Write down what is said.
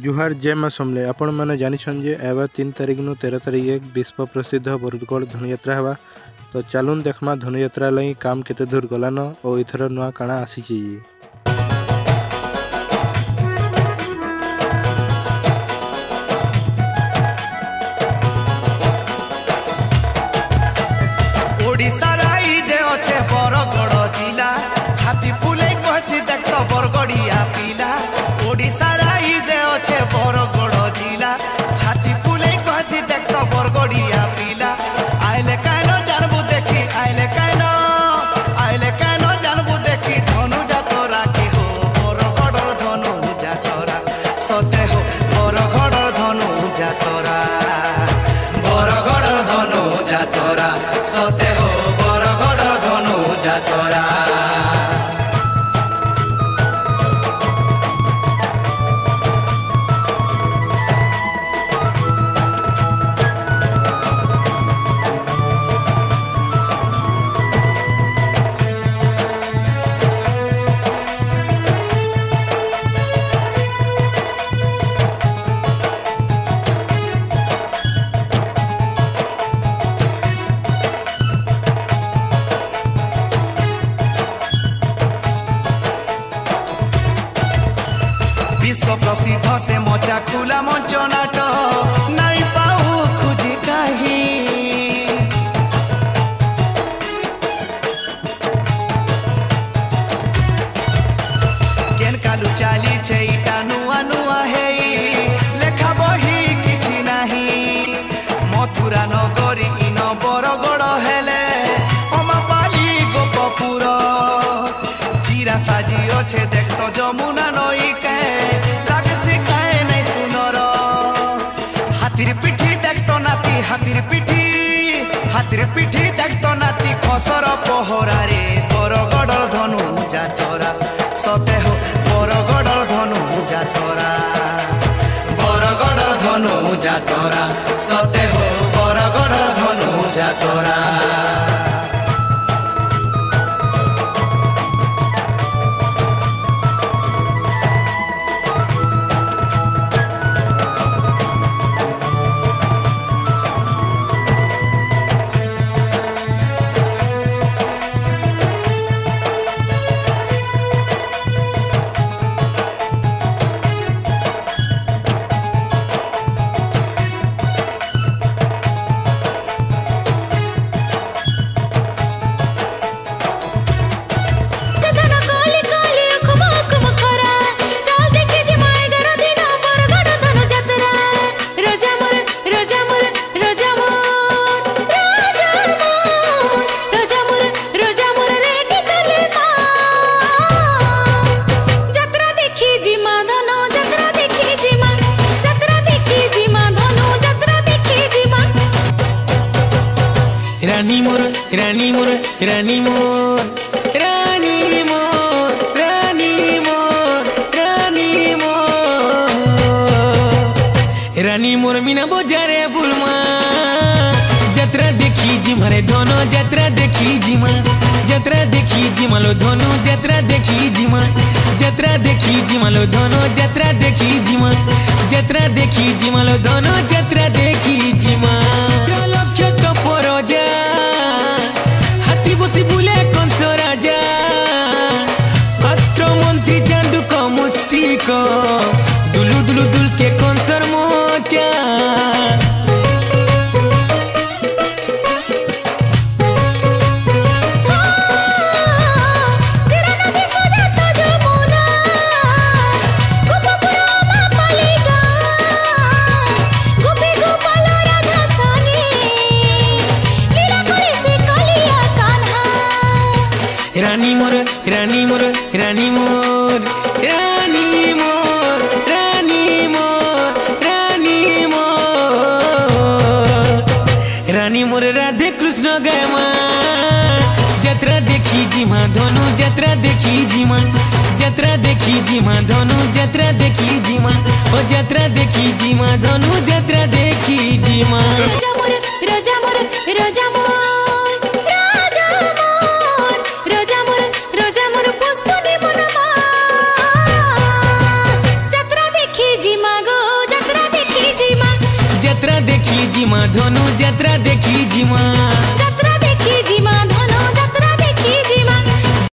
जुहार जय माँ समले आपण मैंने जानिछन जे एवं 3 तारिख नु 13 तारिख एक विश्व प्रसिद्ध बरगढ़ धनुयात्रा हवा। तो चलून देखमा धनुयात्रा लई काम केते दूर गलान और इथर नुआ काना आसीची। ओडिसा राई जे ओछे बरगढ़ जिला छाती फुले कहसी देखतो बरगढ़िया पिला। ओडिसा राई जे ओछे बरगढ़ जिला छाती फुले कहसी देखतो बरगढ़िया पिला। आइले कानो जानबू देखी आइले कानो जानबू देखी धनु जातरा की हो बरगढ़ धनु जातरा सते हो बरगढ़ धनु जातरा बरगढ़ धनु जातरा सते हो बरगढ़ धनु जातरा। विश्व प्रसिद्ध से मचा खुला मंच नाट नहीं पाऊ खुजी कहीं केन कालू चाली छे इटा नुआ नुआ है लेखा बही किछि नहीं मथुरा नगरी इन बरगढ़ हेले अमापाली गोपपुर जीरा साजी अच्छे देखतो जमुना नई के लागसी काए नहीं सुंदर हाथीर पिठी देखतो नाती हाथीर पिठी देखतो नाती खसर पहरा रे बरगढ़ धनु जातरा सते हो बरगढ़ धनु जातरा बरगढ़ धनु जातरा सते हो बरगढ़ धनु जातरा। रानी मोर रानी मोर रानी मोर रानी मोर रानी मोर रानी मोर रानी मोर मीना बजारे बुलमा जत्रा देखी जी मारे धनु जत्रा देखी जी माँ जत्रा देखी जी मालो धनु जत्रा देखी जी माँ जत्रा देखी जी मालो धनु जत्रा देखी जी माँ जत्रा देखी जी मालो धनु जत्रा देखी जी माँ लक्ष्य तो परोजा हाथी बसी बुले कंस राजा पात्र मंत्री चांडू को मुष्टि को दुलु दुलु दुल के कंसर मोचा रानी मोर रानी मोर रानी मोर रानी मोर रानी मोर रानी मोर रानी मोर राधे कृष्ण गए माँ जत्रा देखी जी माँ धनु जत्रा देखी जी माँ जत्रा देखी जी माँ धनु जत्रा देखी जी माँ ओ जत्रा देखी जी माँ धनु जत्रा देखी जी माँ राजा मोर राजा मोर राजा मोर पुष्पनी मन जत्रा देखी जी मागो जत्रा देखी जिमा धनु जत्रा देखी जिमा যাত্রা দেখি জিমা